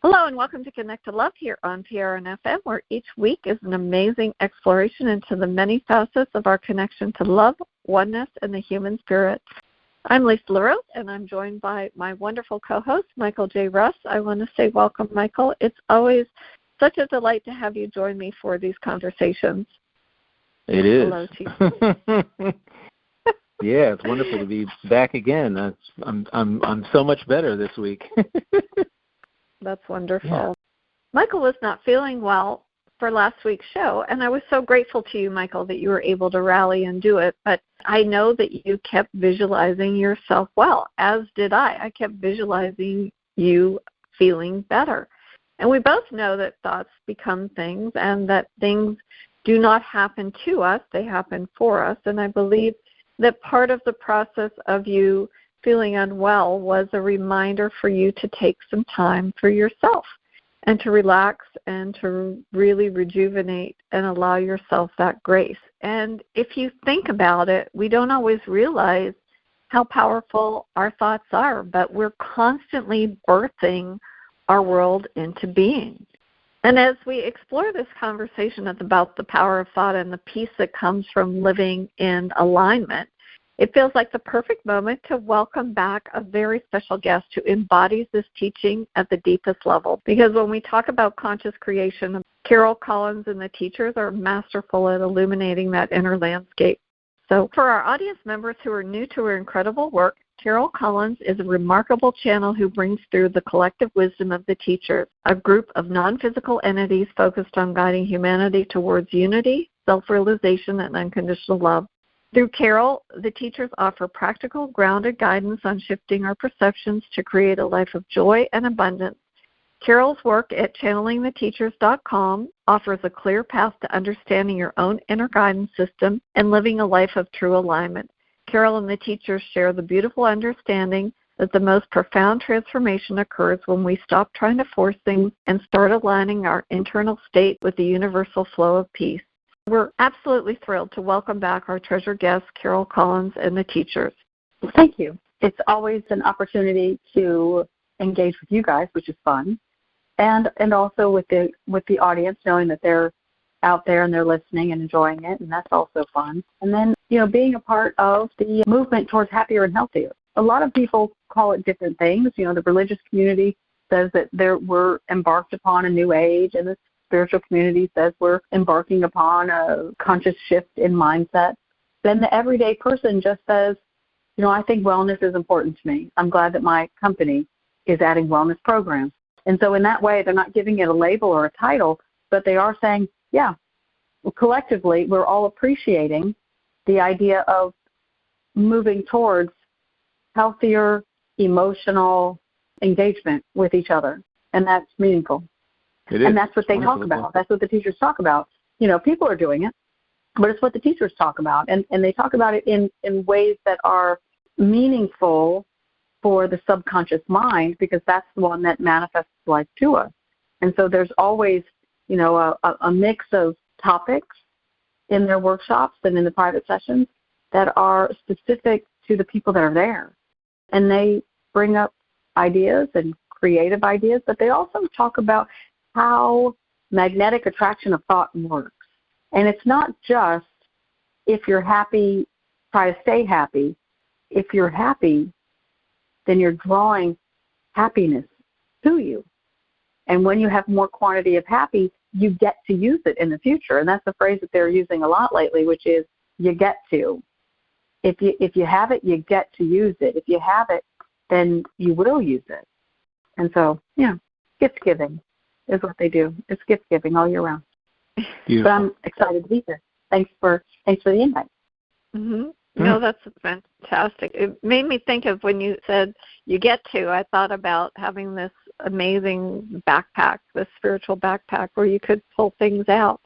Hello and welcome to Connect to Love here on PRN FM, where each week is an amazing exploration into the many facets of our connection to love, oneness, and the human spirit. I'm Lisa LaRose, and I'm joined by my wonderful co-host, Michael J. Russ. I want to say welcome, Michael. It's always such a delight to have you join me for these conversations. It is. Hello to you. Yeah, it's wonderful to be back again. I'm so much better this week. That's wonderful. Yeah. Michael was not feeling well for last week's show, and I was so grateful to you, Michael, that you were able to rally and do it. But I know that you kept visualizing yourself well, as did I. I kept visualizing you feeling better. And we both know that thoughts become things and that things do not happen to us, they happen for us. And I believe that part of the process of you feeling unwell was a reminder for you to take some time for yourself and to relax and to really rejuvenate and allow yourself that grace. And if you think about it, we don't always realize how powerful our thoughts are, but we're constantly birthing our world into being. And as we explore this conversation about the power of thought and the peace that comes from living in alignment, it feels like the perfect moment to welcome back a very special guest who embodies this teaching at the deepest level. Because when we talk about conscious creation, Carol Collins and the teachers are masterful at illuminating that inner landscape. So for our audience members who are new to her incredible work, Carol Collins is a remarkable channel who brings through the collective wisdom of the teachers, a group of non-physical entities focused on guiding humanity towards unity, self-realization, and unconditional love. Through Carol, the teachers offer practical, grounded guidance on shifting our perceptions to create a life of joy and abundance. Carol's work at channelingtheteachers.com offers a clear path to understanding your own inner guidance system and living a life of true alignment. Carol and the teachers share the beautiful understanding that the most profound transformation occurs when we stop trying to force things and start aligning our internal state with the universal flow of peace. We're absolutely thrilled to welcome back our treasured guests, Carol Collins and the teachers. Thank you. It's always an opportunity to engage with you guys, which is fun, and also with the audience, knowing that they're out there and they're listening and enjoying it, and that's also fun. And then, being a part of the movement towards happier and healthier. A lot of people call it different things. The religious community says that we're embarked upon a new age, and the spiritual community says we're embarking upon a conscious shift in mindset. Then the everyday person just says, I think wellness is important to me. I'm glad that my company is adding wellness programs. And so in that way, they're not giving it a label or a title, but they are saying, yeah, collectively, we're all appreciating the idea of moving towards healthier emotional engagement with each other. And that's meaningful. And that's what they talk about. That's what the teachers talk about. People are doing it, but it's what the teachers talk about. And they talk about it in ways that are meaningful for the subconscious mind, because that's the one that manifests life to us. And so there's always, a mix of topics in their workshops and in the private sessions that are specific to the people that are there. And they bring up ideas and creative ideas, but they also talk about how magnetic attraction of thought works. And it's not just if you're happy, try to stay happy. If you're happy, then you're drawing happiness to you. And when you have more quantity of happy, you get to use it in the future. And that's the phrase that they're using a lot lately, which is you get to. If you have it, you get to use it. If you have it, then you will use it. And so, gift giving is what they do. It's gift giving all year round. Beautiful. But I'm excited to be here. Thanks for the invite. Mm-hmm. No, that's fantastic. It made me think of when you said you get to, I thought about having this amazing backpack, this spiritual backpack where you could pull things out.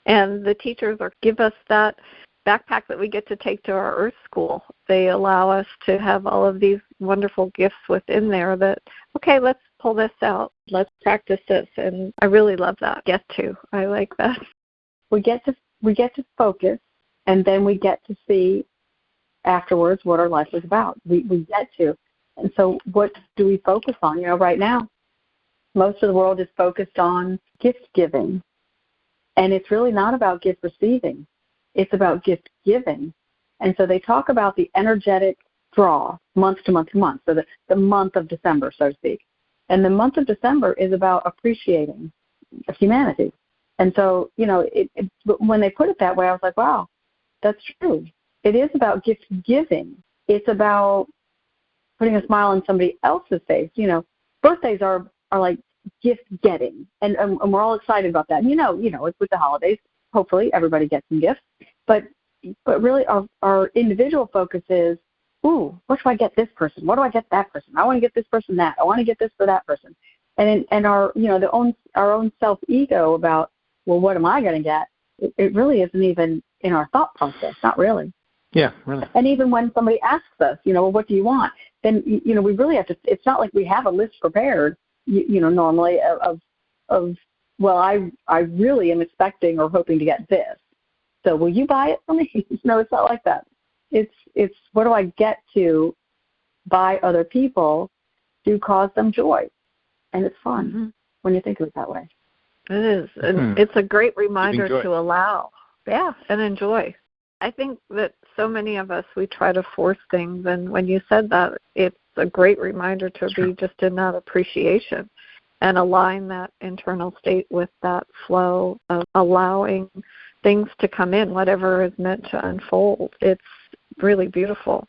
And the teachers give us that backpack that we get to take to our Earth School. They allow us to have all of these wonderful gifts within there that, okay, let's pull this out. Let's practice this. And I really love that. Get to. I like that. We get to focus, and then we get to see afterwards what our life is about. We get to. And so what do we focus on? Right now, most of the world is focused on gift giving. And it's really not about gift receiving. It's about gift giving. And so they talk about the energetic draw month to month to month, so the month of December, so to speak. And the month of December is about appreciating humanity. And so, when they put it that way, I was like, wow, that's true. It is about gift giving. It's about putting a smile on somebody else's face. Birthdays are like gift getting, and we're all excited about that. And it's with the holidays. Hopefully, everybody gets some gifts. But really, our individual focus is, ooh, what do I get this person? What do I get that person? I want to get this person that. I want to get this for that person. And our our own self ego about, well, what am I going to get? It really isn't even in our thought process. Not really. Yeah, really. And even when somebody asks us, well, what do you want? Then we really have to. It's not like we have a list prepared. Normally of well, I really am expecting or hoping to get this. So will you buy it for me? No, it's not like that. It's what do I get to buy other people to cause them joy, and it's fun when you think of it that way. It is, and it's a great reminder to allow, and enjoy. I think that so many of us, we try to force things, and when you said that, it's a great reminder to be just in that appreciation and align that internal state with that flow of allowing things to come in, whatever is meant to unfold. It's really beautiful.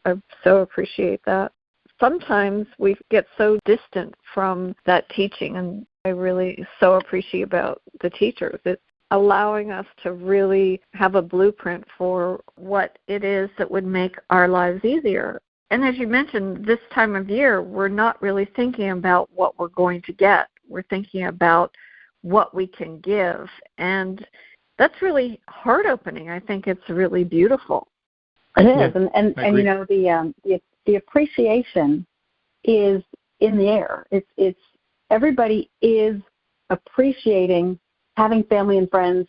I so appreciate that. Sometimes we get so distant from that teaching, and I really so appreciate about the teachers. It's allowing us to really have a blueprint for what it is that would make our lives easier. And as you mentioned, this time of year, we're not really thinking about what we're going to get. We're thinking about what we can give. And that's really heart-opening. I think it's really beautiful. It is. And the appreciation is in the air. It's everybody is appreciating having family and friends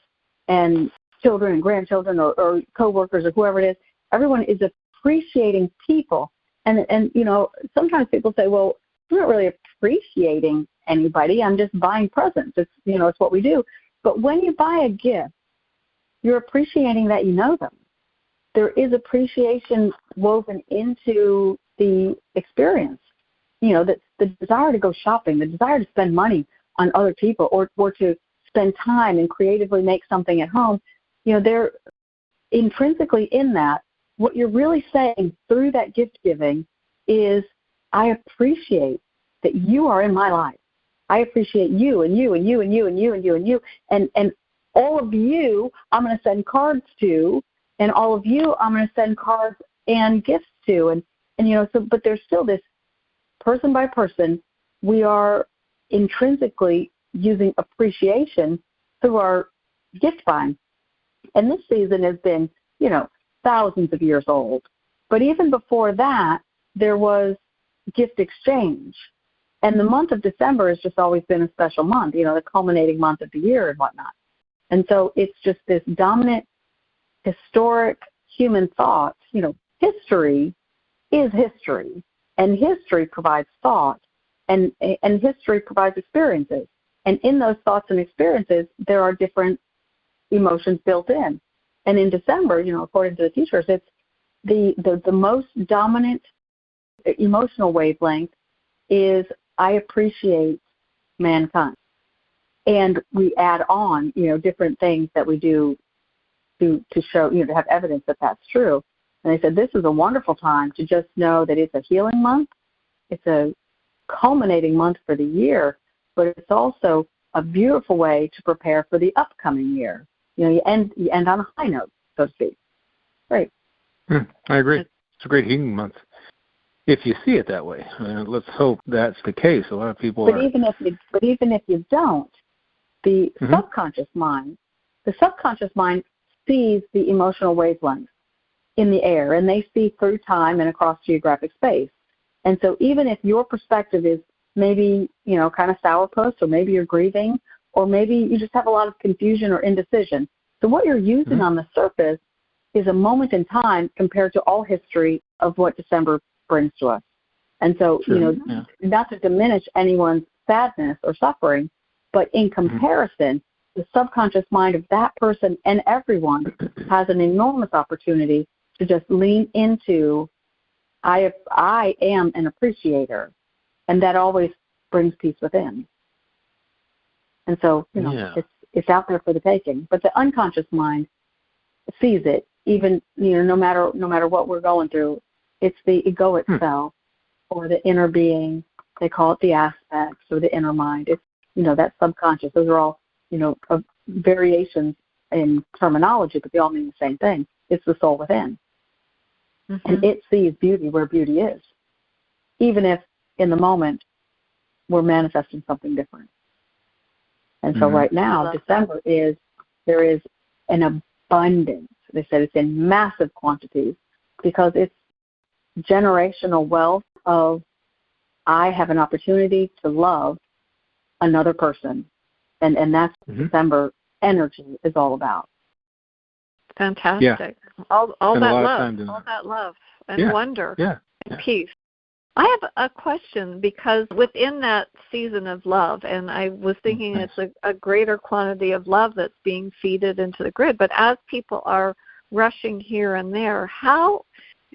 and children and grandchildren or coworkers or whoever it is. Everyone is appreciating people. And sometimes people say, well, I'm not really appreciating anybody. I'm just buying presents. It's what we do. But when you buy a gift, you're appreciating that you know them. There is appreciation woven into the experience. That the desire to go shopping, the desire to spend money on other people or to spend time and creatively make something at home, they're intrinsically in that. What you're really saying through that gift giving is, I appreciate that you are in my life. I appreciate you and you and you and you and you and you and you. And all of you I'm going to send cards to, and all of you I'm going to send cards and gifts to. But there's still this person by person, we are intrinsically using appreciation through our gift buying. And this season has been, thousands of years old. But even before that, there was gift exchange. And the month of December has just always been a special month, the culminating month of the year and whatnot. And so it's just this dominant, historic human thought. History is history, and history provides thought, and history provides experiences. And in those thoughts and experiences, there are different emotions built in. And in December, according to the teachers, it's the most dominant emotional wavelength is, I appreciate mankind. And we add on, different things that we do to show, to have evidence that that's true. And they said this is a wonderful time to just know that it's a healing month. It's a culminating month for the year, but it's also a beautiful way to prepare for the upcoming year. You end on a high note, so to speak. Great. I agree. It's a great healing month, if you see it that way. Let's hope that's the case. A lot of people But even if you don't, the subconscious mind sees the emotional wavelengths in the air, and they see through time and across geographic space. And so even if your perspective is maybe, kind of sourpuss, or maybe you're grieving, or maybe you just have a lot of confusion or indecision. So what you're using on the surface is a moment in time compared to all history of what December brings to us. And so, not to diminish anyone's sadness or suffering. But in comparison, the subconscious mind of that person and everyone has an enormous opportunity to just lean into, I am an appreciator. And that always brings peace within. And so, it's out there for the taking. But the unconscious mind sees it, even, no matter what we're going through. It's the ego itself or the inner being. They call it the aspects or the inner mind. It's, that subconscious. Those are all, variations in terminology, but they all mean the same thing. It's the soul within. And it sees beauty where beauty is, even if in the moment we're manifesting something different. And so right now, December there is an abundance. They said it's in massive quantities because it's generational wealth of, I have an opportunity to love another person. And that's what December energy is all about. Fantastic. Yeah. All that love and wonder and peace. I have a question, because within that season of love, and I was thinking it's a greater quantity of love that's being feeded into the grid, but as people are rushing here and there, how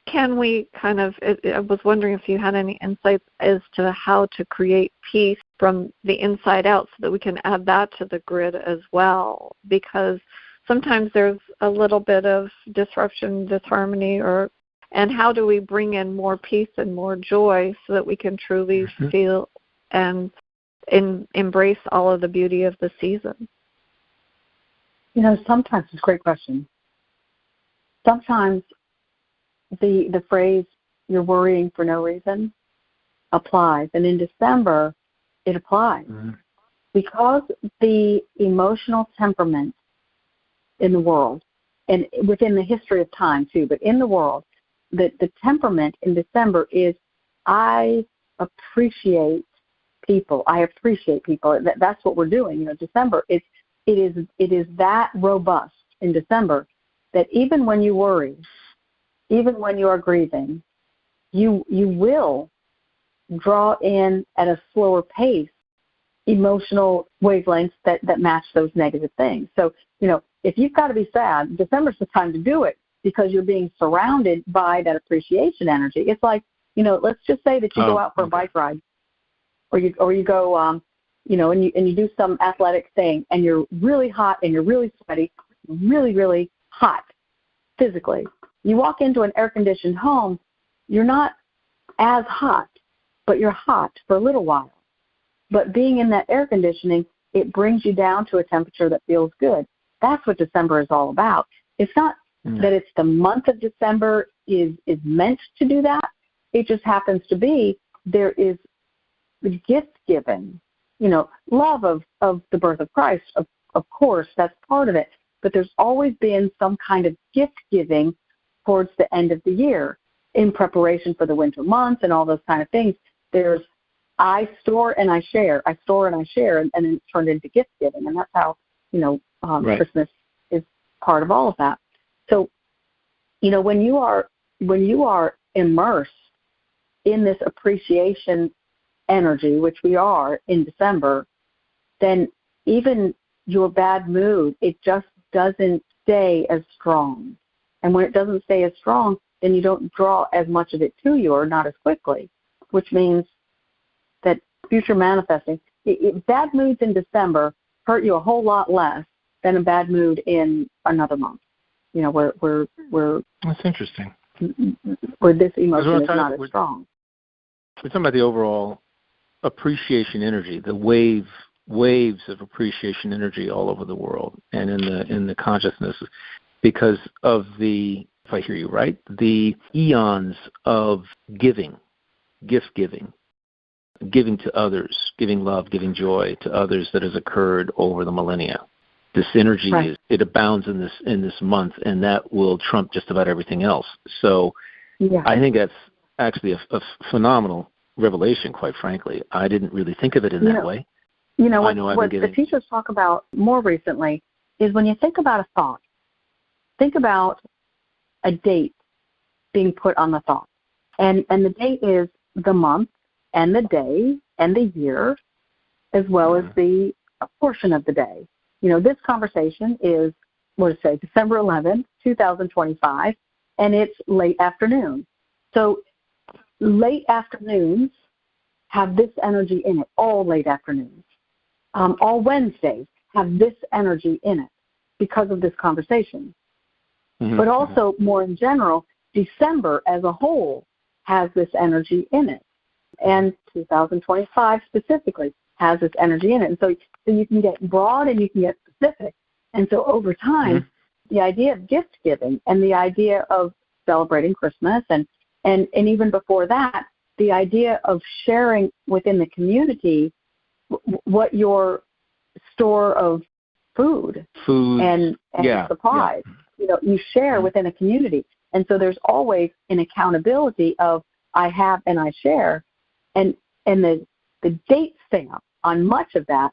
can we I was wondering if you had any insights as to how to create peace from the inside out so that we can add that to the grid as well, because sometimes there's a little bit of disruption, disharmony, and how do we bring in more peace and more joy so that we can truly feel and embrace all of the beauty of the season? Sometimes it's a great question. Sometimes the phrase, you're worrying for no reason, applies. And in December, it applies. Because the emotional temperament in the world, and within the history of time too, but in the world, the temperament in December is, I appreciate people. I appreciate people. That's what we're doing. December, it is that robust in December that even when you worry, even when you are grieving, you will draw in at a slower pace emotional wavelengths that match those negative things. So, if you've got to be sad, December's the time to do it, because you're being surrounded by that appreciation energy. It's like, let's just say that you go out for a bike ride, or you go, and you do some athletic thing, and you're really hot and you're really sweaty, really, really hot physically. You walk into an air-conditioned home, you're not as hot, but you're hot for a little while. But being in that air conditioning, it brings you down to a temperature that feels good. That's what December is all about. It's not that it's the month of December is meant to do that. It just happens to be there is the gift given, love of the birth of Christ. Of course, that's part of it. But there's always been some kind of gift giving towards the end of the year in preparation for the winter months and all those kind of things. There's I store and I share, and then it's turned into gift giving. And that's how, Christmas is part of all of that. So, when you are immersed in this appreciation energy, which we are in December, then even your bad mood, it just doesn't stay as strong. And when it doesn't stay as strong, then you don't draw as much of it to you, or not as quickly, which means that future manifesting, bad moods in December hurt you a whole lot less than a bad mood in another month. Where that's interesting. Where this emotion is not as strong. We're talking about the overall appreciation energy, the waves of appreciation energy all over the world and in the consciousness, because of the, if I hear you right, the eons of gift giving to others, giving love, giving joy to others that has occurred over the millennia. This energy it abounds in this month, and that will trump just about everything else. So I think that's actually a phenomenal revelation, quite frankly. I didn't really think of it in that way. What the teachers talk about more recently is when you think about a thought, think about a date being put on the thought. And the date is the month and the day and the year as well as the portion of the day. This conversation is, December 11th, 2025, and it's late afternoon. So late afternoons have this energy in it, all late afternoons. All Wednesdays have this energy in it because of this conversation. Mm-hmm. But also, more in general, December as a whole has this energy in it. And 2025 specifically has this energy in it. And so you can get broad and you can get specific. And so over time, the idea of gift giving and the idea of celebrating Christmas and even before that, the idea of sharing within the community what your store of food and supplies, you share within a community. And so there's always an accountability of I have and I share. And the date stamp on much of that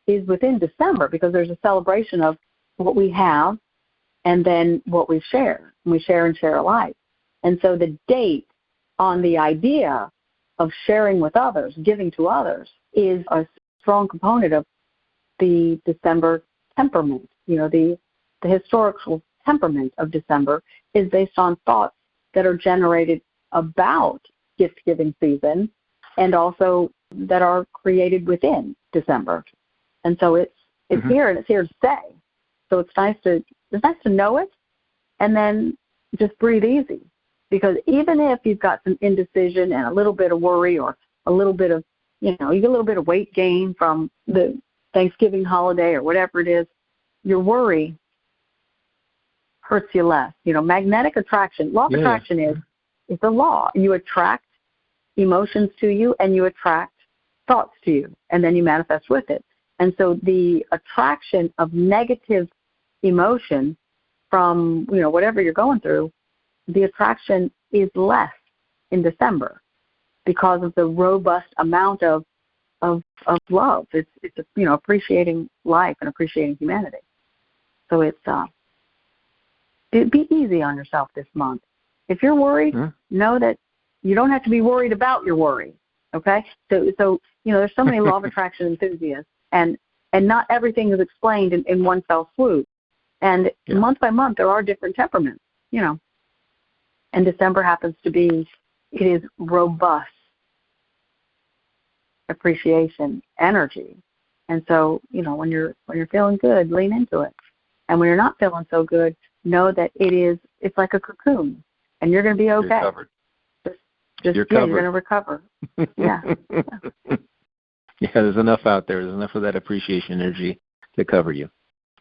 is within December because there's a celebration of what we have and then what we share. And we share and share alike. And so the date on the idea of sharing with others, giving to others, is a strong component of the December temperament. The historical temperament of December is based on thoughts that are generated about gift-giving season and also that are created within December. And so it's here and it's here to stay. So it's nice to know it and then just breathe easy. Because even if you've got some indecision and a little bit of worry or a little bit of, you get a little bit of weight gain from the Thanksgiving holiday or whatever it is, your worry hurts you less. Magnetic attraction, law of attraction is a law. You attract emotions to you and you attract thoughts to you, and then you manifest with it. And so the attraction of negative emotion from, whatever you're going through, the attraction is less in December because of the robust amount of love. It's appreciating life and appreciating humanity. So be easy on yourself this month. If you're worried, know that you don't have to be worried about your worry. Okay? So there's so many law of attraction enthusiasts, and not everything is explained in one fell swoop. And month by month, there are different temperaments, And December happens to be, it is robust appreciation energy. And so, when you're feeling good, lean into it. And when you're not feeling so good, know that it's like a cocoon, and you're going to be okay. You're covered. You're going to recover. Yeah. Yeah, there's enough out there. There's enough of that appreciation energy to cover you.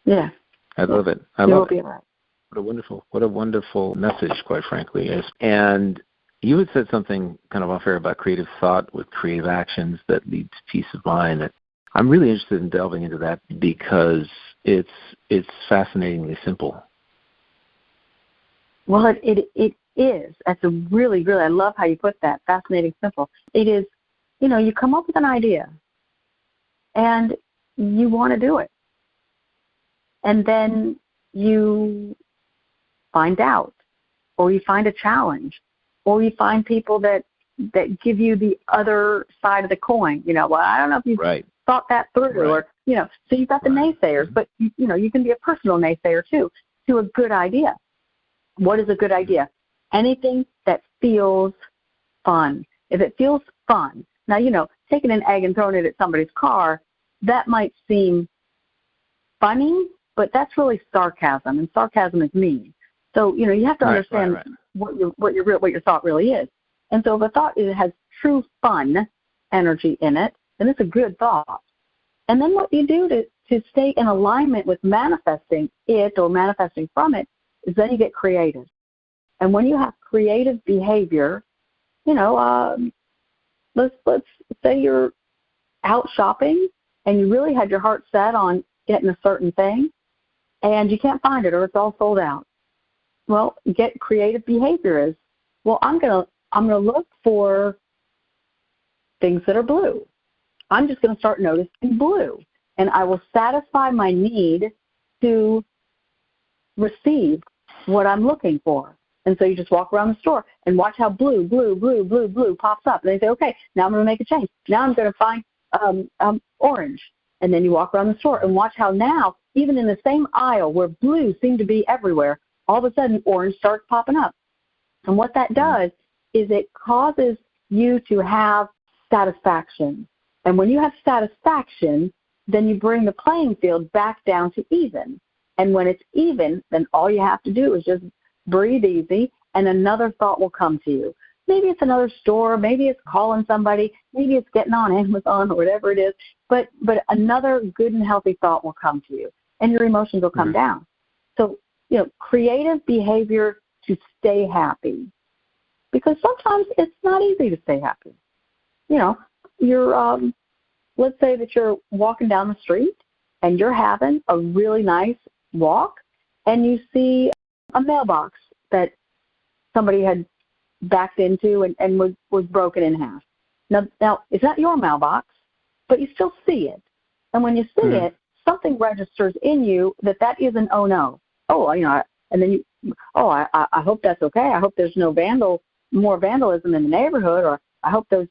Yeah. I love it. I love it. Right. What a wonderful message, quite frankly. And you had said something kind of off air about creative thought with creative actions that lead to peace of mind. I'm really interested in delving into that because it's fascinatingly simple. Well, it is. That's a really, really, I love how you put that. Fascinating, simple. It is, you come up with an idea and you want to do it. And then you find out, or you find a challenge, or you find people that give you the other side of the coin. Well, I don't know if you've thought that through, or so you've got the naysayers, but you can be a personal naysayer too to a good idea. What is a good idea? Anything that feels fun. If it feels fun, now taking an egg and throwing it at somebody's car, that might seem funny, but that's really sarcasm, and sarcasm is mean. So you have to understand what your thought really is. And so if a thought has true fun energy in it, then it's a good thought. And then what you do to stay in alignment with manifesting it or manifesting from it is then you get creative. And when you have creative behavior, let's say you're out shopping and you really had your heart set on getting a certain thing, and you can't find it or it's all sold out. Well, get creative behavior is, well, I'm gonna look for things that are blue. I'm just going to start noticing blue, and I will satisfy my need to receive what I'm looking for. And so you just walk around the store and watch how blue pops up. And they say, okay, now I'm going to make a change. Now I'm going to find orange. And then you walk around the store and watch how now, even in the same aisle where blue seemed to be everywhere, all of a sudden orange starts popping up. And what that does is it causes you to have satisfaction. And when you have satisfaction, then you bring the playing field back down to even. And when it's even, then all you have to do is just breathe easy, and another thought will come to you. Maybe it's another store, maybe it's calling somebody, maybe it's getting on Amazon or whatever it is, but another good and healthy thought will come to you, and your emotions will come down. So, creative behavior to stay happy, because sometimes it's not easy to stay happy. You're, let's say that you're walking down the street and you're having a really nice walk, and you see a mailbox that somebody had backed into and was broken in half. Now, it's not your mailbox, but you still see it. And when you see it, something registers in you that is an oh no. And then I hope that's okay. I hope there's no more vandalism in the neighborhood, or I hope those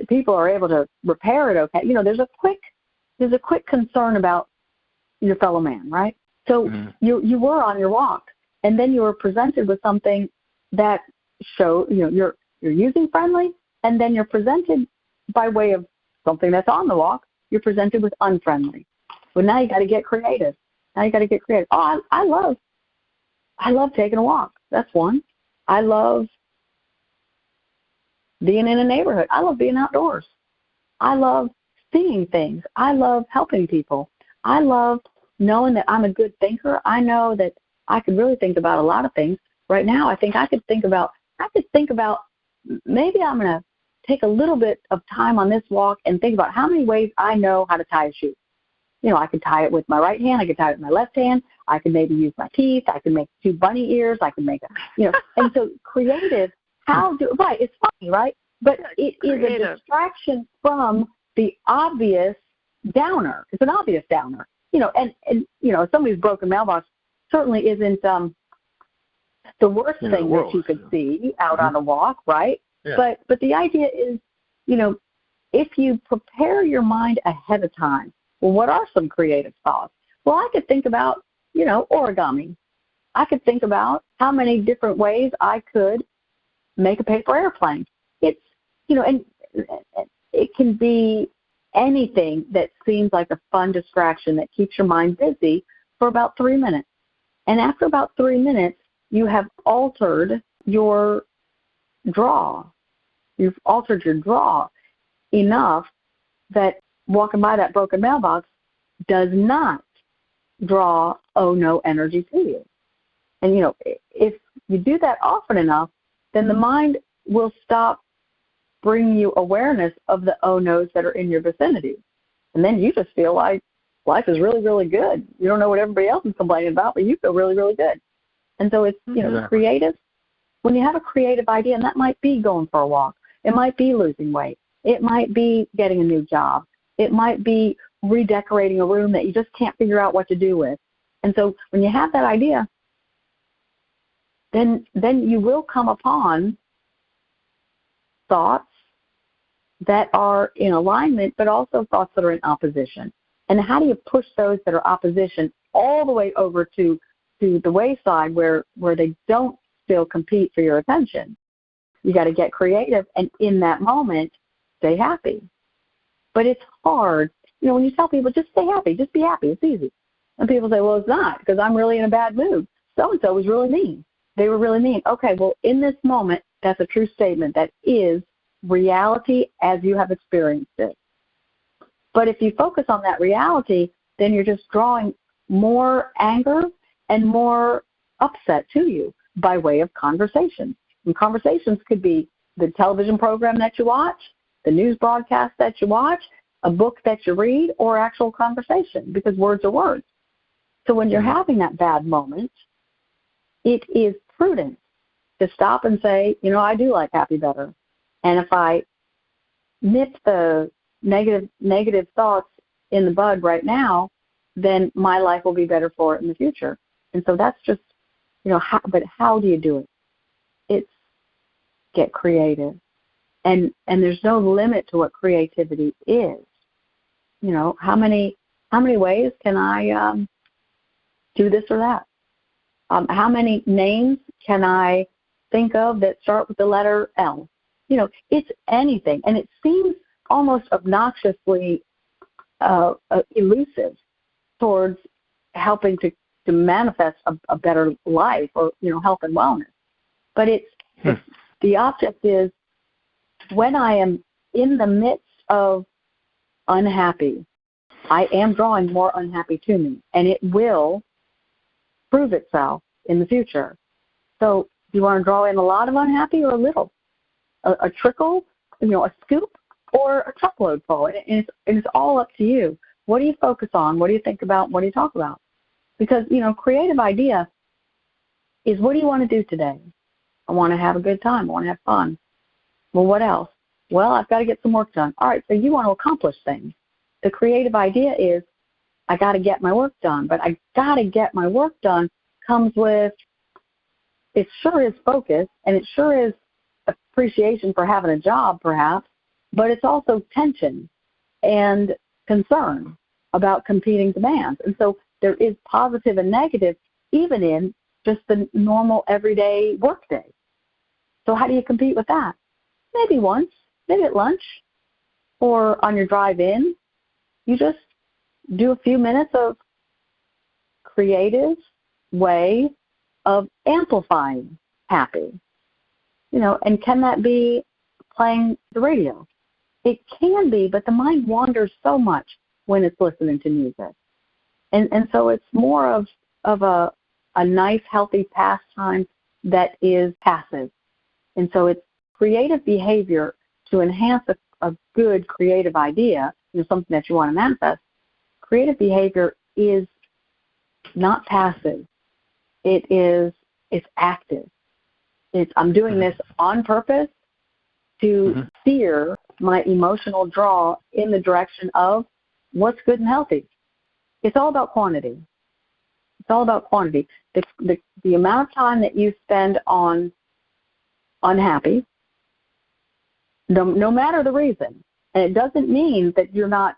people are able to repair it okay. There's a quick concern about your fellow man, right? So you were on your walk, and then you were presented with something that showed, you're using friendly, and then you're presented by way of something that's on the walk, you're presented with unfriendly. Well, now you got to get creative. Oh, I love taking a walk. That's one. I love being in a neighborhood. I love being outdoors. I love seeing things. I love helping people. I love knowing that I'm a good thinker. I know that I could really think about a lot of things. Right now, I think I could think about maybe I'm going to take a little bit of time on this walk and think about how many ways I know how to tie a shoe. I could tie it with my right hand. I could tie it with my left hand. I could maybe use my teeth. I could make 2 bunny ears. I could make and so creative, it's funny, right? But it is a distraction from the obvious downer. It's an obvious downer. And somebody's broken mailbox certainly isn't the worst thing that you could see out on a walk, right? Yeah. But the idea is, if you prepare your mind ahead of time, well, what are some creative thoughts? Well, I could think about, origami. I could think about how many different ways I could make a paper airplane. It's, and it can be anything that seems like a fun distraction that keeps your mind busy for about 3 minutes. And after about 3 minutes, you have altered your draw. You've altered your draw enough that walking by that broken mailbox does not draw oh no energy to you. And, if you do that often enough, then the mind will stop bringing you awareness of the oh no's that are in your vicinity. And then you just feel like life is really, really good. You don't know what everybody else is complaining about, but you feel really, really good. And so it's, creative. When you have a creative idea, and that might be going for a walk. It might be losing weight. It might be getting a new job. It might be redecorating a room that you just can't figure out what to do with. And so when you have that idea, then you will come upon thoughts that are in alignment, but also thoughts that are in opposition. And how do you push those that are opposition all the way over to the wayside where they don't still compete for your attention? You got to get creative, and in that moment, stay happy. But it's hard. When you tell people, just stay happy, just be happy, it's easy. And people say, well, it's not, because I'm really in a bad mood. So-and-so was really mean. They were really mean. Okay, well, in this moment, that's a true statement. That is reality as you have experienced it. But if you focus on that reality, then you're just drawing more anger and more upset to you by way of conversation. And conversations could be the television program that you watch, the news broadcast that you watch, a book that you read, or actual conversation, because words are words. So when you're having that bad moment, it is prudent to stop and say, I do like happy better. And if I nip the negative thoughts in the bud right now, then my life will be better for it in the future. And so that's just, but how do you do it? It's get creative. And there's no limit to what creativity is. how many ways can I do this or that? How many names can I think of that start with the letter L? It's anything, and it seems almost obnoxiously elusive towards helping to manifest a better life or health and wellness. But the object is, when I am in the midst of unhappy, I am drawing more unhappy to me, and it will prove itself in the future. So do you want to draw in a lot of unhappy or a little? A trickle, a scoop, or a truckload full? And it's all up to you. What do you focus on? What do you think about? What do you talk about? Because, creative idea is, what do you want to do today? I want to have a good time. I want to have fun. Well, what else? Well, I've got to get some work done. All right, so you want to accomplish things. The creative idea is, I got to get my work done. But I got to get my work done comes with, it sure is focus, and it sure is appreciation for having a job, perhaps, but it's also tension and concern about competing demands. And so there is positive and negative even in just the normal everyday workday. So how do you compete with that? Maybe once, maybe at lunch or on your drive in, you just do a few minutes of creative way of amplifying happy. And can that be playing the radio? It can be, but the mind wanders so much when it's listening to music. And so it's more of a nice, healthy pastime that is passive. And so it's creative behavior to enhance a good creative idea, something that you want to manifest. Creative behavior is not passive. It's active. I'm doing this on purpose to steer my emotional draw in the direction of what's good and healthy. It's all about quantity. It's all about quantity. The amount of time that you spend on unhappy, no matter the reason, and it doesn't mean that you're not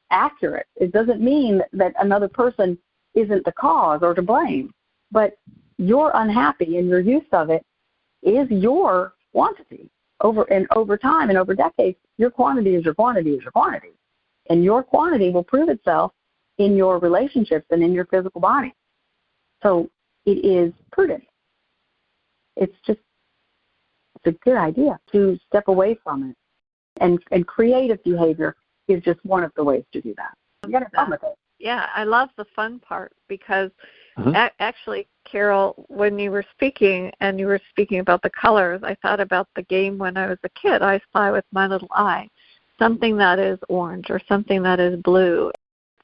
accurate. It doesn't mean that another person isn't the cause or to blame, but you're unhappy and your use of it is your quantity. Over time and over decades, your quantity is your quantity is your quantity. And your quantity will prove itself in your relationships and in your physical body. So it is prudent. It's a good idea to step away from it. And creative behavior is just one of the ways to do that. You got to have fun with it. Yeah, I love the fun part because actually, Carol, when you were speaking and you were speaking about the colors, I thought about the game when I was a kid, I Spy with My Little Eye, something that is orange or something that is blue.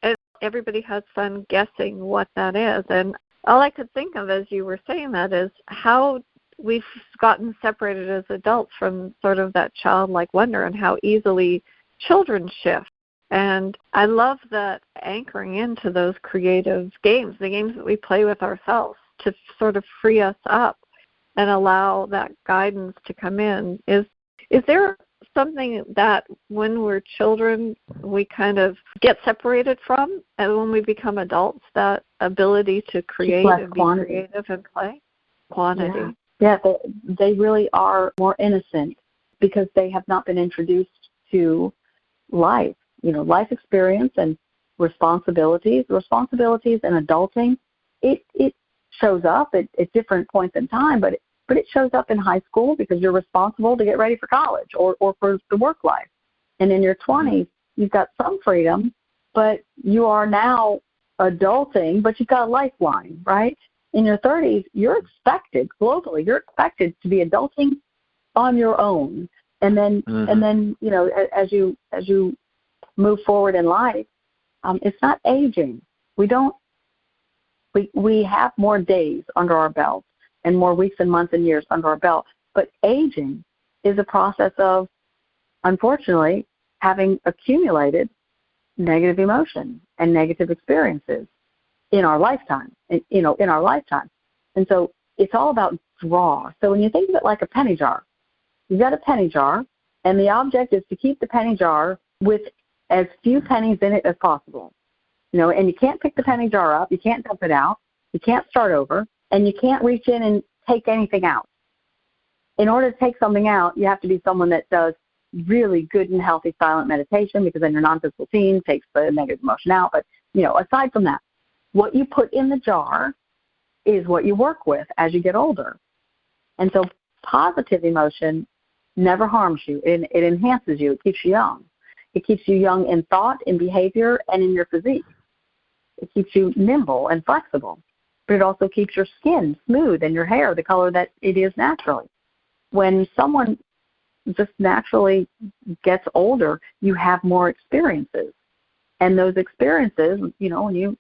And everybody has fun guessing what that is. And all I could think of as you were saying that is how we've gotten separated as adults from sort of that childlike wonder and how easily children shift. And I love that anchoring into those creative games, the games that we play with ourselves to sort of free us up and allow that guidance to come in. Is there something that when we're children we kind of get separated from, and when we become adults, that ability to create and be creative and play? Quantity. Yeah, they really are more innocent because they have not been introduced to life. Life experience and responsibilities and adulting, it shows up at different points in time, but it shows up in high school because you're responsible to get ready for college or for the work life. And in your 20s, you've got some freedom, but you are now adulting, but you've got a lifeline, right? In your 30s, you're expected globally, to be adulting on your own. And then, as you move forward in life, it's not aging. We have more days under our belt and more weeks and months and years under our belt. But aging is a process of, unfortunately, having accumulated negative emotion and negative experiences in our lifetime. And so it's all about draw. So when you think of it like a penny jar, you've got a penny jar, and the object is to keep the penny jar with as few pennies in it as possible. And you can't pick the penny jar up, you can't dump it out, you can't start over, and you can't reach in and take anything out. In order to take something out, you have to be someone that does really good and healthy silent meditation, because then your non-physical team takes the negative emotion out. But, aside from that, what you put in the jar is what you work with as you get older. And so positive emotion never harms you. It enhances you. It keeps you young. It keeps you young in thought, in behavior, and in your physique. It keeps you nimble and flexible. But it also keeps your skin smooth and your hair the color that it is naturally. When someone just naturally gets older, you have more experiences. And those experiences, when you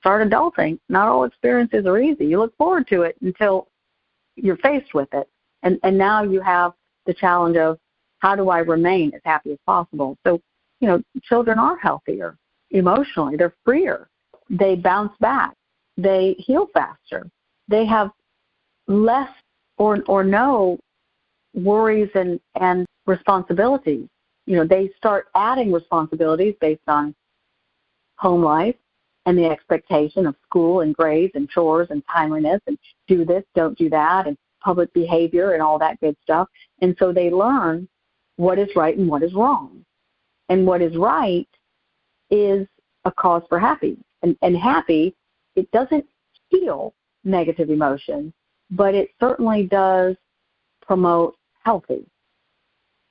start adulting, not all experiences are easy. You look forward to it until you're faced with it. And now you have the challenge of, how do I remain as happy as possible? So, children are healthier emotionally. They're freer. They bounce back. They heal faster. They have less or no worries and responsibilities. They start adding responsibilities based on home life and the expectation of school and grades and chores and timeliness and do this, don't do that, and public behavior and all that good stuff. And so they learn what is right and what is wrong. And what is right is a cause for happy. And happy, it doesn't heal negative emotion, but it certainly does promote healthy.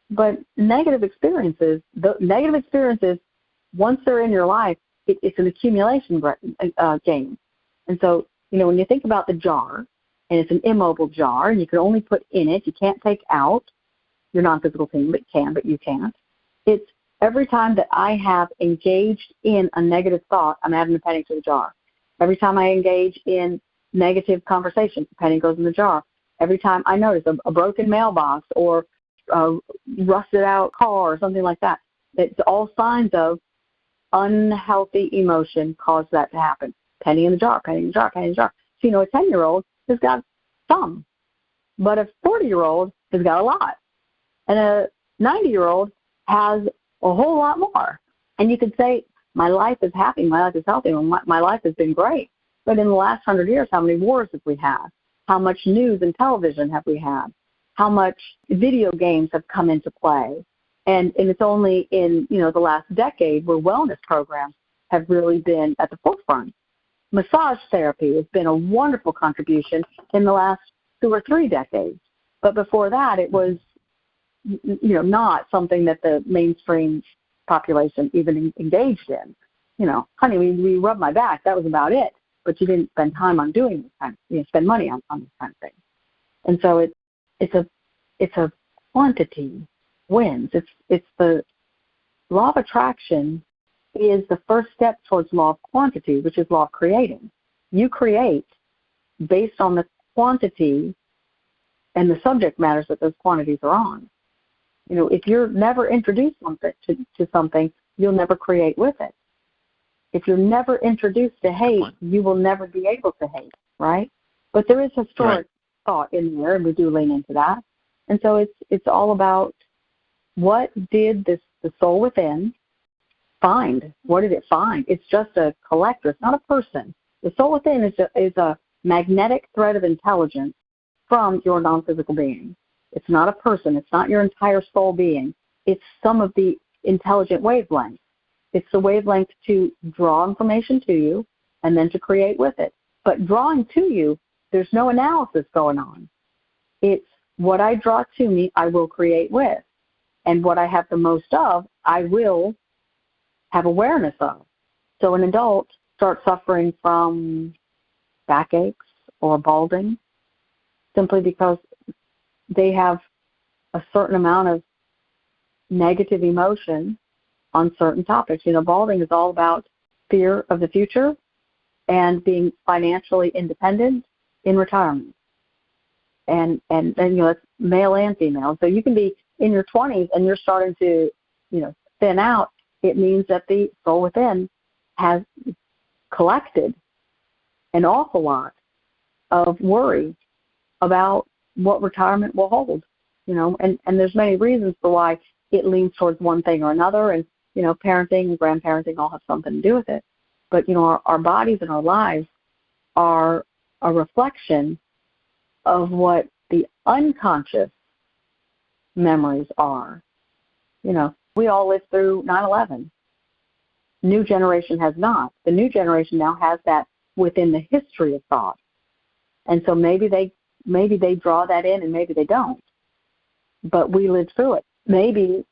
But negative experiences, once they're in your life, it's an accumulation game. And so, when you think about the jar, and it's an immobile jar, and you can only put in it, you can't take out your non-physical thing, but you can't. It's every time that I have engaged in a negative thought, I'm adding a penny to the jar. Every time I engage in negative conversation, a penny goes in the jar. Every time I notice a broken mailbox or a rusted out car or something like that, it's all signs of unhealthy emotion caused that to happen. Penny in the jar, penny in the jar, penny in the jar. So, a 10-year-old has got some, but a 40-year-old has got a lot. And a 90-year-old has a whole lot more. And you could say, my life is happy, my life is healthy, my life has been great. But in the last 100 years, how many wars have we had? How much news and television have we had? How much video games have come into play? And it's only in, the last decade where wellness programs have really been at the forefront. Massage therapy has been a wonderful contribution in the last 2 or 3 decades. But before that, it was, not something that the mainstream population even engaged in. Honey, we rubbed my back. That was about it. But you didn't spend time on doing this kind of, spend money on this kind of thing. And so it's a quantity wins. It's the law of attraction is the first step towards law of quantity, which is law of creating. You create based on the quantity and the subject matters that those quantities are on. If you're never introduced to something, you'll never create with it. If you're never introduced to hate, you will never be able to hate, right? But there is historic thought in there, and we do lean into that. And so it's all about what did the soul within find? What did it find? It's just a collector. It's not a person. The soul within is a magnetic thread of intelligence from your non-physical being. It's not a person. It's not your entire soul being. It's some of the intelligent wavelengths. It's the wavelength to draw information to you and then to create with it. But drawing to you, there's no analysis going on. It's what I draw to me, I will create with. And what I have the most of, I will have awareness of. So an adult starts suffering from backaches or balding simply because they have a certain amount of negative emotion on certain topics. Balding is all about fear of the future and being financially independent in retirement. And it's male and female. So you can be in your 20s and you're starting to, thin out. It means that the soul within has collected an awful lot of worry about what retirement will hold, and there's many reasons for why it leans towards one thing or another. And, parenting and grandparenting all have something to do with it. But, our bodies and our lives are a reflection of what the unconscious memories are. We all lived through 9/11. New generation has not. The new generation now has that within the history of thought. And so maybe they draw that in and maybe they don't. But we lived through it. Maybe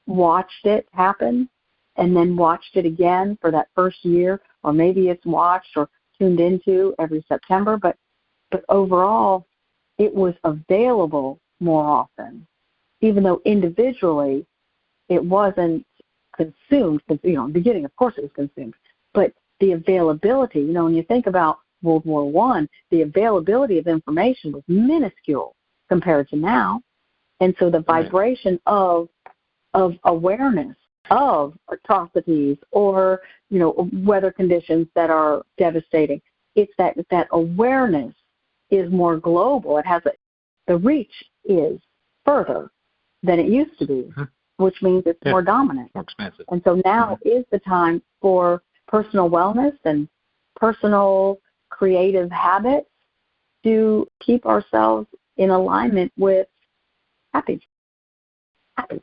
watched it happen and then watched it again for that first year, or maybe it's watched or tuned into every September, but overall it was available more often, even though individually it wasn't consumed. In the beginning, of course, it was consumed, but the availability, when you think about World War I, the availability of information was minuscule compared to now. And so the vibration of awareness of atrocities or, weather conditions that are devastating, it's that awareness is more global. It has the reach is further than it used to be, which means it's more dominant. More expansive. And so now is the time for personal wellness and personal creative habits to keep ourselves in alignment with happy. Happy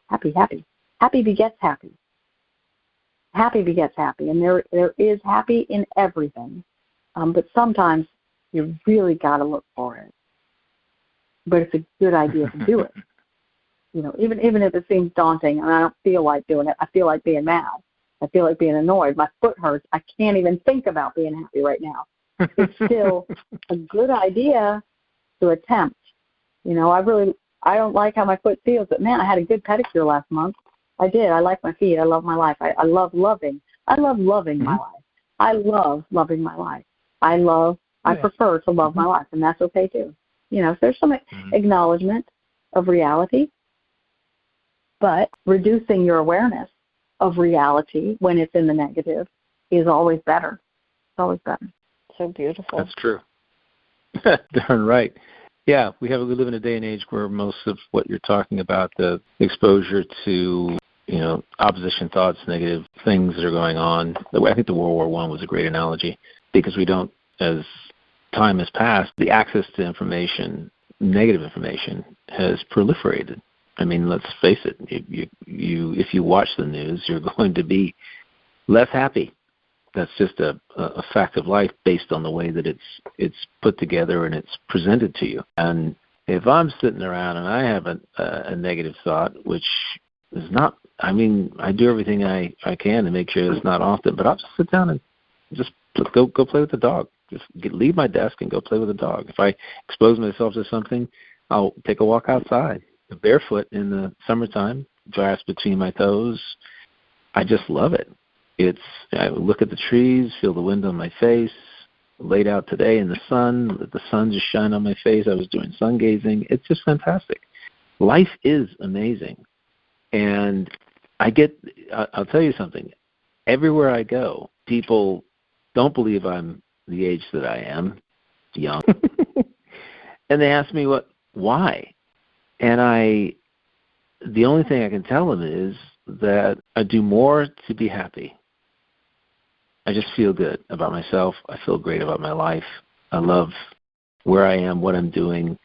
begets happy. Happy begets happy. And there is happy in everything. But sometimes you really got to look for it. But it's a good idea to do it. Even if it seems daunting and I don't feel like doing it, I feel like being mad. I feel like being annoyed. My foot hurts. I can't even think about being happy right now. It's still a good idea to attempt. I don't like how my foot feels, but man, I had a good pedicure last month. I did. I like my feet. I love my life. I love loving. I love loving my life. I love loving my life. I prefer to love my life, and that's okay too. So there's some acknowledgement of reality, but reducing your awareness of reality when it's in the negative is always better. It's always better. So beautiful. That's true. Darn right. Yeah, we live in a day and age where most of what you're talking about, the exposure to, opposition thoughts, negative things that are going on. I think the World War I was a great analogy because we don't, as time has passed, the access to information, negative information, has proliferated. I mean, let's face it. If you watch the news, you're going to be less happy. That's just a fact of life based on the way that it's put together and it's presented to you. And if I'm sitting around and I have a negative thought, which is not, I do everything I can to make sure it's not often, but I'll just sit down and just go play with the dog. Just leave my desk and go play with the dog. If I expose myself to something, I'll take a walk outside, barefoot in the summertime, grass between my toes. I just love it. I look at the trees, feel the wind on my face, laid out today in the sun, let the sun just shine on my face. I was doing sun gazing. It's just fantastic. Life is amazing. And I'll tell you something. Everywhere I go, people don't believe I'm the age that I am, young. And they ask me why? And the only thing I can tell them is that I do more to be happy. I just feel good about myself. I feel great about my life. I love where I am, what I'm doing,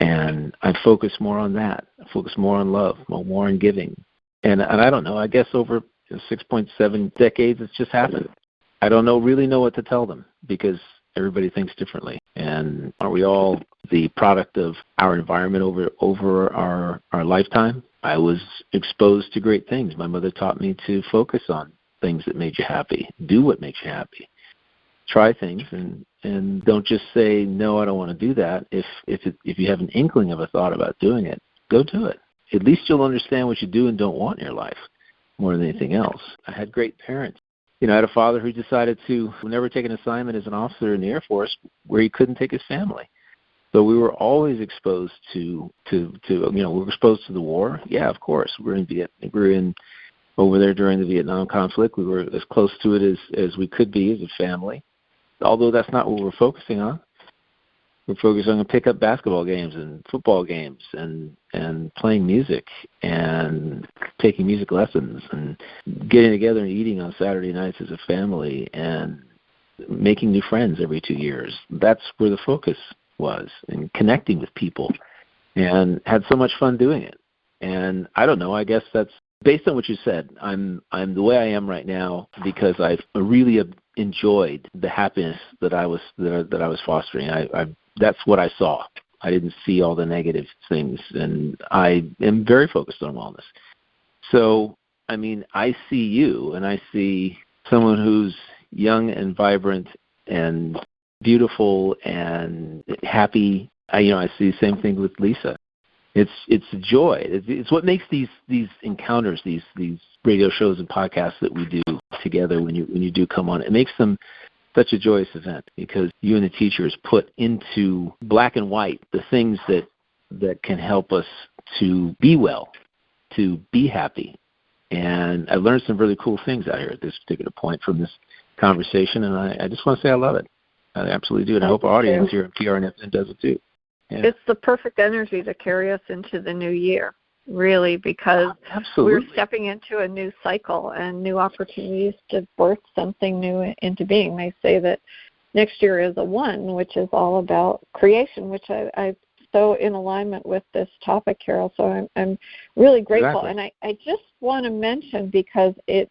and I focus more on that. I focus more on love, more on giving. And I don't know, I guess over 6.7 decades it's just happened. I don't really know what to tell them because everybody thinks differently. And are we all the product of our environment over our lifetime? I was exposed to great things. My mother taught me to focus on things that made you happy. Do what makes you happy. Try things and don't just say, no, I don't want to do that. If you have an inkling of a thought about doing it, go do it. At least you'll understand what you do and don't want in your life more than anything else. I had great parents. I had a father who decided to never take an assignment as an officer in the Air Force where he couldn't take his family. So we were always exposed to we were exposed to the war. Yeah, of course. We were in over there during the Vietnam conflict. We were as close to it as we could be as a family, although that's not what we're focusing on. We're focused on pickup basketball games and football games and playing music and taking music lessons and getting together and eating on Saturday nights as a family and making new friends every 2 years. That's where the focus was, and connecting with people, and had so much fun doing it. And I don't know, I guess that's based on what you said. I'm the way I am right now because I've really enjoyed the happiness that I was fostering. That's what I saw. I didn't see all the negative things, and I am very focused on wellness. So, I mean, I see you, and I see someone who's young and vibrant and beautiful and happy. I see the same thing with Lisa. It's joy. It's what makes these encounters, these radio shows and podcasts that we do together when you do come on. It makes them such a joyous event because you and the teachers put into black and white the things that can help us to be well, to be happy. And I've learned some really cool things out here at this particular point from this conversation, and I just want to say I love it. I absolutely do, and I hope our audience here at PRNFN does it too. Yeah. It's the perfect energy to carry us into the new year, really, because Absolutely. we're stepping into a new cycle and new opportunities to birth something new into being. They say that next year is a one, which is all about creation, which I so in alignment with this topic, Carol. So I'm really grateful. Exactly. And I just want to mention, because it's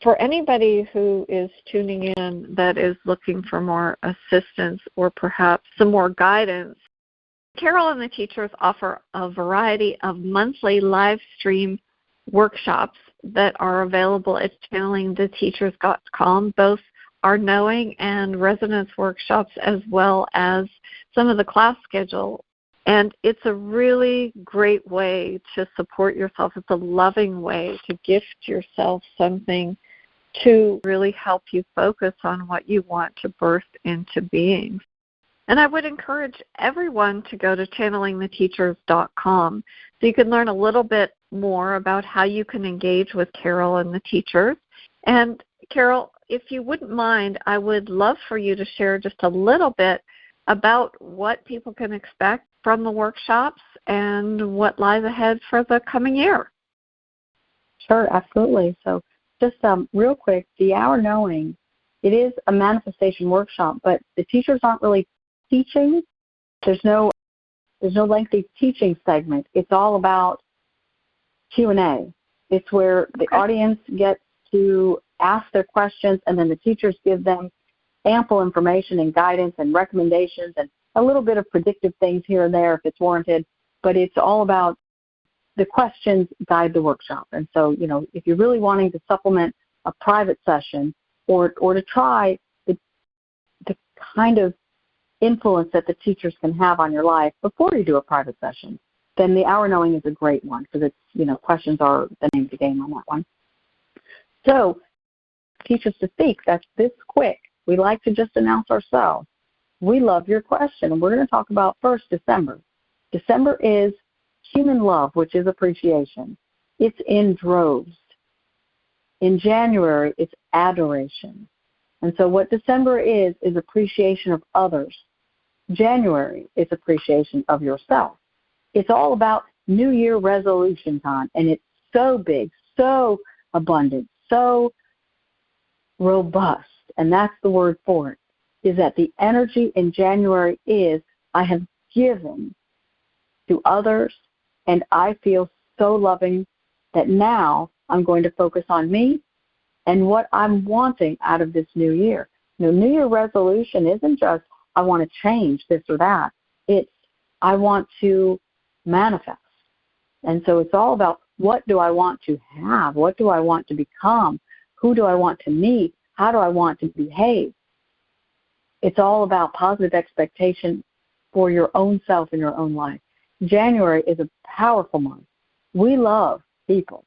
for anybody who is tuning in that is looking for more assistance or perhaps some more guidance, Carol and the teachers offer a variety of monthly live stream workshops that are available at channelingtheteachers.com. Both are knowing and resonance workshops, as well as some of the class schedule. And it's a really great way to support yourself. It's a loving way to gift yourself something to really help you focus on what you want to birth into being. And I would encourage everyone to go to channelingtheteachers.com so you can learn a little bit more about how you can engage with Carol and the teachers. And Carol, if you wouldn't mind, I would love for you to share just a little bit about what people can expect from the workshops and what lies ahead for the coming year. Sure, absolutely. So just real quick, the Hour Knowing, it is a manifestation workshop, but the teachers aren't really teaching. There's no lengthy teaching segment. It's all about Q&A. It's where the audience gets to ask their questions, and then the teachers give them ample information and guidance and recommendations and a little bit of predictive things here and there if it's warranted. But it's all about the questions guide the workshop. And so, if you're really wanting to supplement a private session or to try the kind of influence that the teachers can have on your life before you do a private session, then the Hour Knowing is a great one, because it's, questions are the name of the game on that one. So, Teachers to Speak, that's this quick. We like to just announce ourselves. We love your question, and we're going to talk about first December. December is human love, which is appreciation. It's in droves. In January, it's adoration. And so what December is appreciation of others. January is appreciation of yourself. It's all about New Year resolution time, and it's so big, so abundant, so robust, and that's the word for it, is that the energy in January is, I have given to others, and I feel so loving that now I'm going to focus on me and what I'm wanting out of this new year. New Year resolution isn't just, I want to change this or that. It's, I want to manifest. And so it's all about, what do I want to have? What do I want to become? Who do I want to meet? How do I want to behave? It's all about positive expectation for your own self in your own life. January is a powerful month. We love people,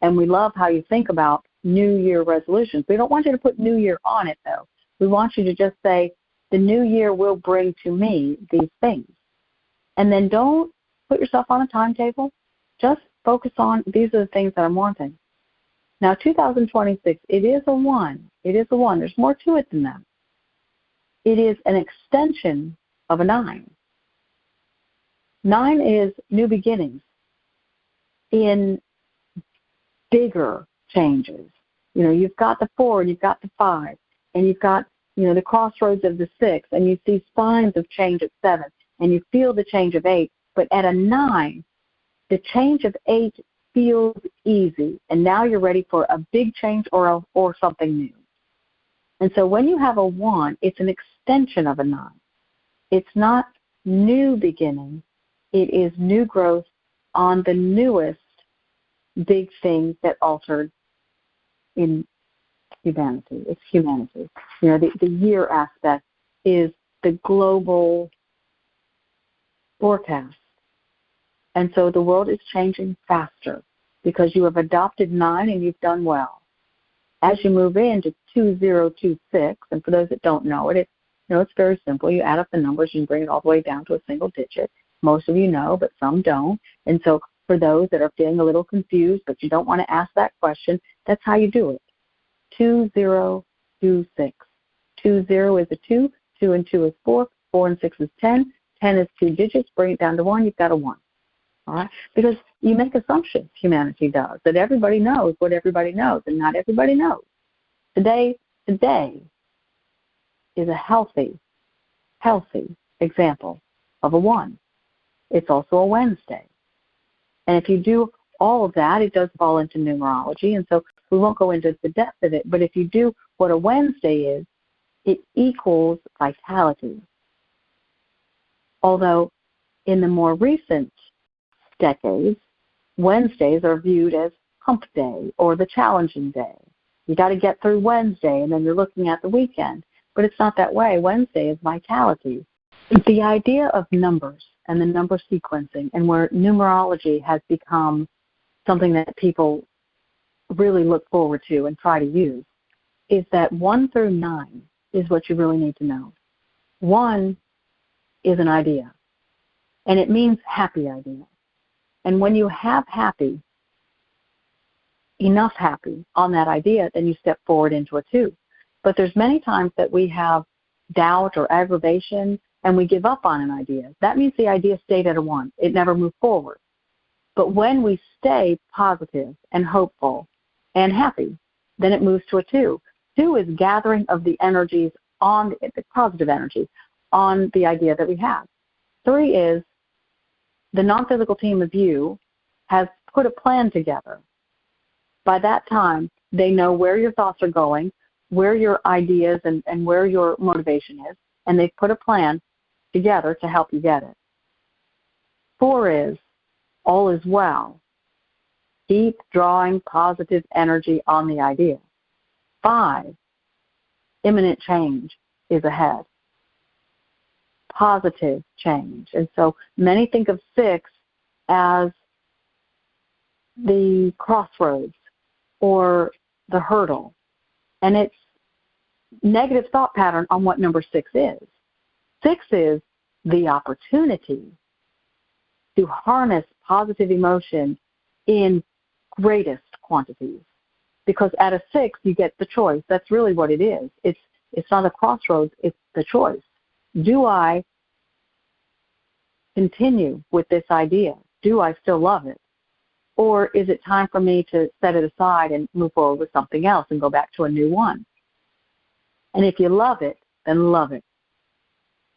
and we love how you think about New Year resolutions. We don't want you to put New Year on it, though. We want you to just say, the new year will bring to me these things. And then don't put yourself on a timetable. Just focus on, these are the things that I'm wanting. Now, 2026, it is a one. It is a one. There's more to it than that. It is an extension of a 9. 9 is new beginnings in bigger changes. You know, you've got the 4 and you've got the 5, and you've got, you know, the crossroads of the 6, and you see signs of change at 7, and you feel the change of 8. But at a 9, the change of 8 feels easy, and now you're ready for a big change or something new. And so when you have a 1, it's an extension of a 9. It's not new beginning. It is new growth on the newest big thing that altered in humanity. It's humanity. You know, the year aspect is the global forecast. And so the world is changing faster because you have adopted 9 and you've done well. As you move into 2026, and for those that don't know it, it's very simple. You add up the numbers, you can bring it all the way down to a single digit. Most of you know, but some don't. And so for those that are feeling a little confused, but you don't want to ask that question, that's how you do it. 2026. 20 is a 2, 2 and 2 is 4, 4 and 6 is 10, 10 is 2 digits, bring it down to 1, you've got a 1. All right? Because you make assumptions, humanity does, that everybody knows what everybody knows, and not everybody knows. Today is a healthy example of a 1. It's also a Wednesday. And if you do all of that, it does fall into numerology, and so we won't go into the depth of it, but if you do what a Wednesday is, it equals vitality. Although in the more recent decades, Wednesdays are viewed as hump day or the challenging day. You got to get through Wednesday, and then you're looking at the weekend. But it's not that way. Wednesday is vitality. The idea of numbers and the number sequencing, and where numerology has become something that people really look forward to and try to use, is that 1 through 9 is what you really need to know. 1 is an idea, and it means happy idea. And when you have enough happy on that idea, then you step forward into a 2. But there's many times that we have doubt or aggravation, and we give up on an idea. That means the idea stayed at a 1. It never moved forward. But when we stay positive and hopeful and happy, then it moves to a 2. 2 is gathering of the energies on the positive energies on the idea that we have. 3 is the non-physical team of you has put a plan together. By that time, they know where your thoughts are going, where your ideas and where your motivation is, and they've put a plan together to help you get it. 4 is all is well. Keep drawing positive energy on the idea. 5, imminent change is ahead. Positive change. And so many think of 6 as the crossroads or the hurdle. And it's negative thought pattern on what number 6 is. 6 is the opportunity to harness positive emotion in greatest quantities. Because at a 6, you get the choice. That's really what it is. It's not a crossroads, it's the choice. Do I continue with this idea? Do I still love it? Or is it time for me to set it aside and move forward with something else and go back to a new one? And if you love it, then love it.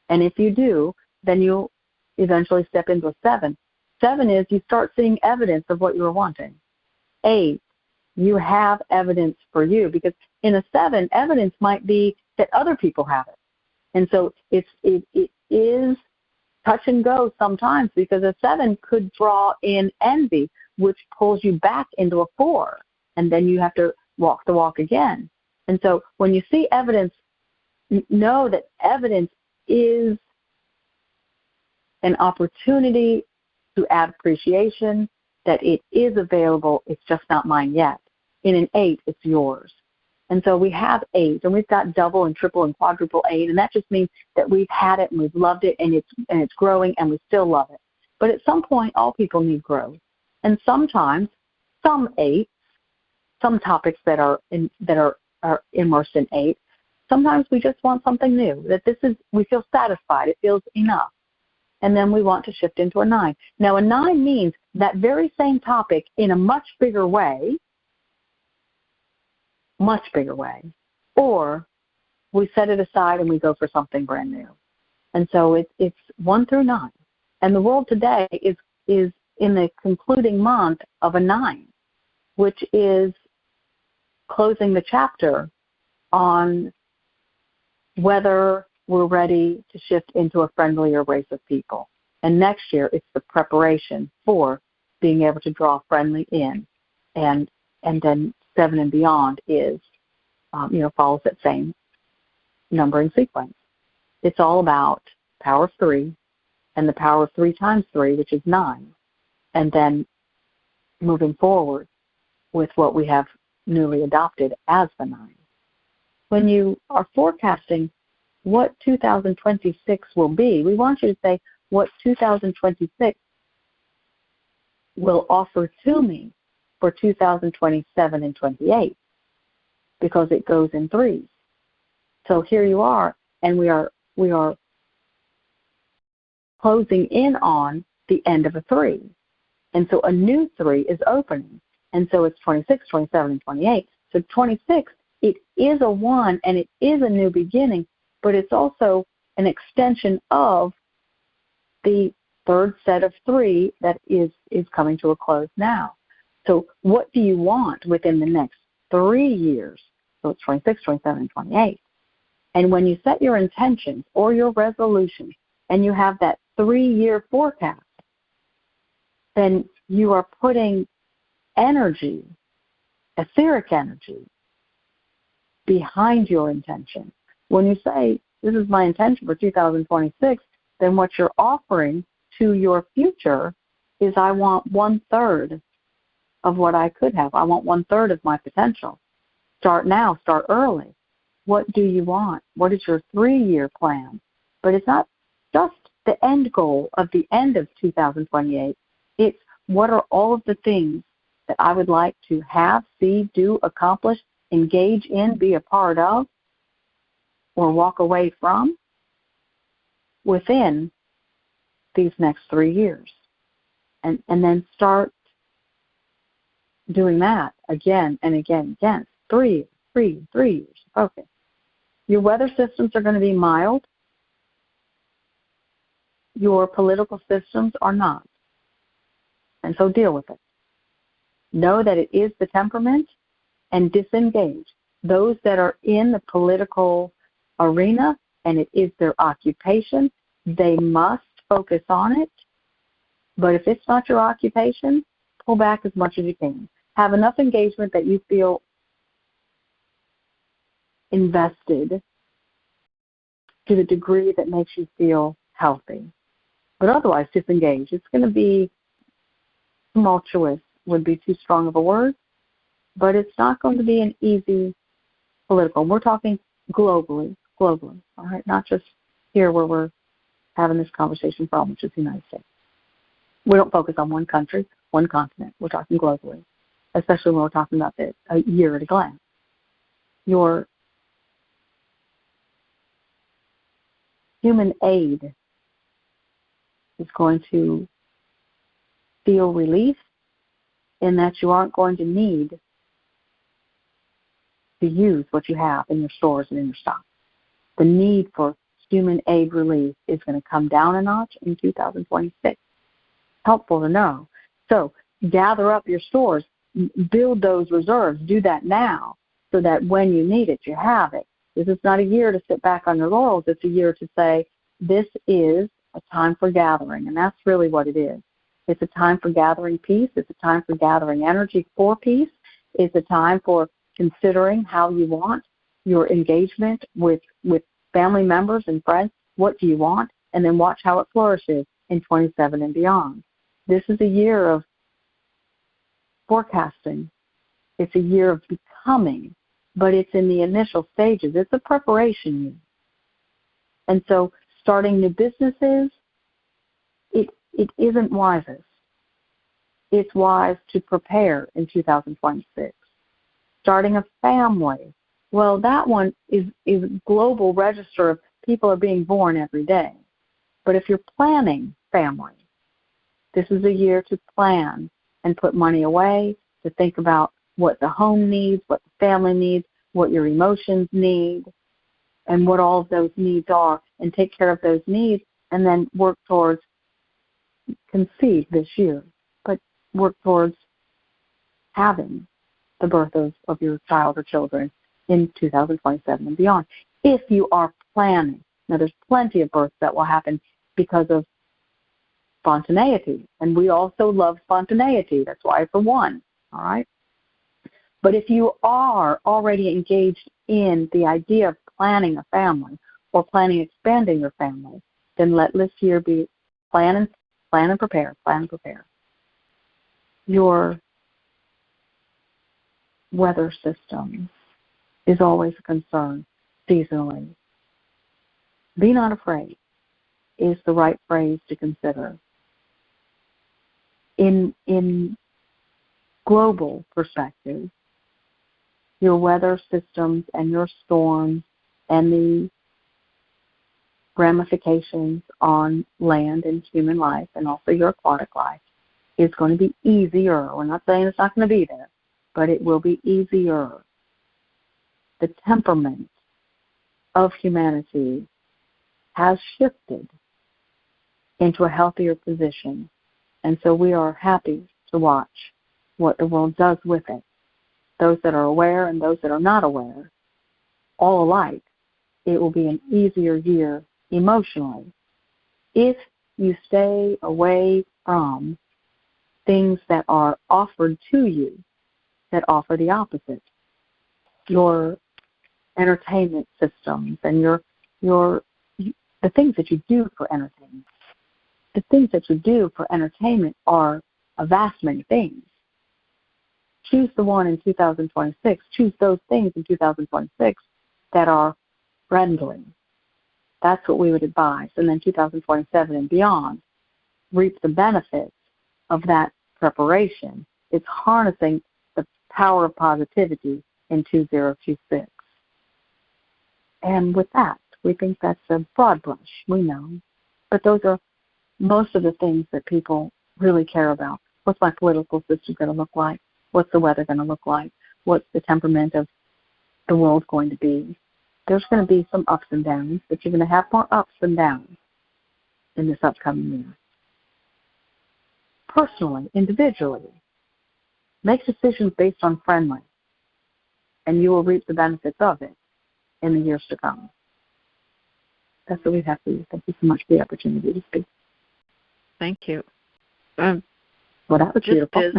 And if you do, then you'll eventually step into a 7. 7 is you start seeing evidence of what you were wanting. 8, you have evidence for you, because in a 7, evidence might be that other people have it. And so it is touch and go sometimes, because a 7 could draw in envy, which pulls you back into a 4, and then you have to walk the walk again. And so when you see evidence, know that evidence is an opportunity to add appreciation, that it is available, it's just not mine yet. In an 8, it's yours. And so we have 8, and we've got double and triple and quadruple 8, and that just means that we've had it and we've loved it, and it's growing, and we still love it. But at some point, all people need growth. And sometimes, some 8s, some topics that are immersed in 8, sometimes we just want something new, that we feel satisfied, it feels enough. And then we want to shift into a 9. Now, a 9 means that very same topic in a much bigger way, or we set it aside and we go for something brand new. And so it's 1 through 9. And the world today is in the concluding month of a 9, which is closing the chapter on whether we're ready to shift into a friendlier race of people. And next year, it's the preparation for being able to draw friendly in. And then 7 and beyond is, follows that same numbering sequence. It's all about power of 3 and the power of 3 times 3, which is 9. And then moving forward with what we have newly adopted as the 9. When you are forecasting what 2026 will be, we want you to say what 2026 will offer to me for 2027 and 28, because it goes in 3s. So here you are, and we are closing in on the end of a 3. And so a new 3 is opening. And so it's 26, 27, and 28. So 26, it is a 1, and it is a new beginning, but it's also an extension of the third set of 3 that is coming to a close now. So what do you want within the next 3 years? So it's 26, 27, and 28. And when you set your intentions or your resolutions and you have that 3-year forecast, then you are putting energy, etheric energy, behind your intention. When you say, this is my intention for 2026, then what you're offering to your future is, I want 1/3 of what I could have. I want 1/3 of my potential. Start now, start early. What do you want? What is your 3-year plan? But it's not just the end goal of the end of 2028. It's, what are all of the things that I would like to have, see, do, accomplish, engage in, be a part of, or walk away from within these next 3 years. And then start doing that again and again and again. 3 years. Okay. Your weather systems are going to be mild. Your political systems are not. And so deal with it. Know that it is the temperament, and disengage. Those that are in the political arena and it is their occupation, they must focus on it. But if it's not your occupation, pull back as much as you can. Have enough engagement that you feel invested to the degree that makes you feel healthy. But otherwise, disengage. It's going to be tumultuous, would be too strong of a word, but it's not going to be an easy political. We're talking globally, all right? Not just here where we're having this conversation from, which is the United States. We don't focus on one country, one continent. We're talking globally, especially when we're talking about a year at a glance. Your human aid is going to feel relief in that you aren't going to need to use what you have in your stores and in your stock. The need for human aid relief is going to come down a notch in 2026. Helpful to know. So gather up your stores, build those reserves, do that now so that when you need it, you have it. This is not a year to sit back on your laurels. It's a year to say, this is a time for gathering, and that's really what it is. It's a time for gathering peace. It's a time for gathering energy for peace. It's a time for considering how you want your engagement with family members and friends. What do you want? And then watch how it flourishes in 27 and beyond. This is a year of forecasting. It's a year of becoming, but it's in the initial stages. It's a preparation year. And so starting new businesses, it isn't wisest. It's wise to prepare in 2026. Starting a family Well, that one is a global register of people are being born every day. But if you're planning family, this is a year to plan and put money away, to think about what the home needs, what the family needs, what your emotions need, and what all of those needs are, and take care of those needs, and then work towards conceive this year, but work towards having the birth of your child or children in 2027 and beyond. If you are planning. Now, there's plenty of births that will happen because of spontaneity, and we also love spontaneity. That's why for one, all right? But if you are already engaged in the idea of planning a family or planning expanding your family, then let this year be plan and prepare. Your weather system is always a concern seasonally. Be not afraid is the right phrase to consider. In global perspective, your weather systems and your storms and the ramifications on land and human life and also your aquatic life is going to be easier. We're not saying it's not going to be there, but it will be easier. The temperament of humanity has shifted into a healthier position, and so we are happy to watch what the world does with it. Those that are aware and those that are not aware, all alike, it will be an easier year emotionally if you stay away from things that are offered to you that offer the opposite. Your entertainment systems and the things that you do for entertainment. The things that you do for entertainment are a vast many things. Choose the one in 2026. Choose those things in 2026 that are friendly. That's what we would advise. And then 2027 and beyond, reap the benefits of that preparation. It's harnessing the power of positivity in 2026. And with that, we think that's a broad brush, we know. But those are most of the things that people really care about. What's my political system going to look like? What's the weather going to look like? What's the temperament of the world going to be? There's going to be some ups and downs, but you're going to have more ups than downs in this upcoming year. Personally, individually, make decisions based on friendly, and you will reap the benefits of it in the years to come. That's what we have for you. Thank you so much for the opportunity to speak. Thank you. Well, that was beautiful.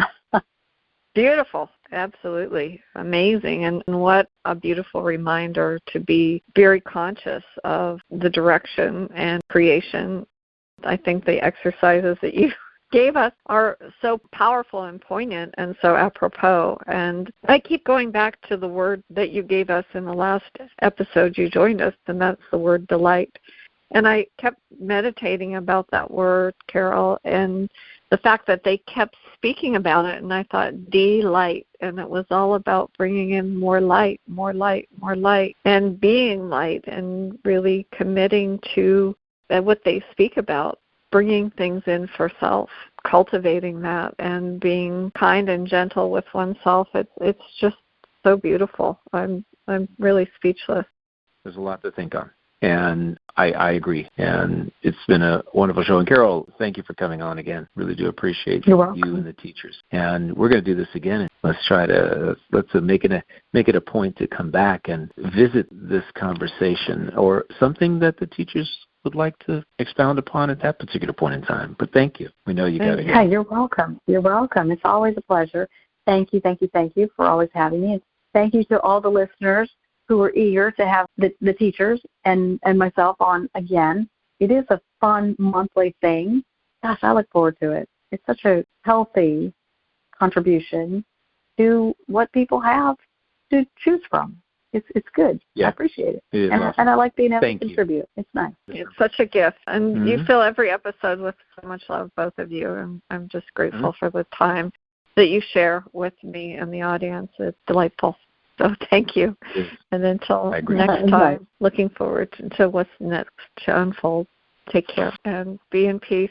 Beautiful. Absolutely. Amazing. And what a beautiful reminder to be very conscious of the direction and creation. I think the exercises that you gave us are so powerful and poignant and so apropos. And I keep going back to the word that you gave us in the last episode you joined us, and that's the word delight. And I kept meditating about that word, Carol, and the fact that they kept speaking about it, and I thought, delight, and it was all about bringing in more light, and being light, and really committing to what they speak about, bringing things in for self, cultivating that, and being kind and gentle with oneself. It's just so beautiful. I'm really speechless. There's a lot to think on. And I agree. And it's been a wonderful show. And Carol, thank you for coming on again. Really do appreciate you and the teachers. And we're going to do this again. Let's make it a point to come back and visit this conversation or something that the teachers would like to expound upon at that particular point in time. But thank you. We know you got to go. Yeah, you're welcome. You're welcome. It's always a pleasure. Thank you for always having me. And thank you to all the listeners who are eager to have the teachers and myself on again. It is a fun monthly thing. Gosh, I look forward to it. It's such a healthy contribution to what people have to choose from. It's good. Yeah. I appreciate it. It is awesome. And I like being able Thank to contribute. It's nice. It's such a gift. And you fill every episode with so much love, both of you. And I'm just grateful for the time that you share with me and the audience. It's delightful. So thank you. And until next time, looking forward to what's next to unfold. Take care and be in peace.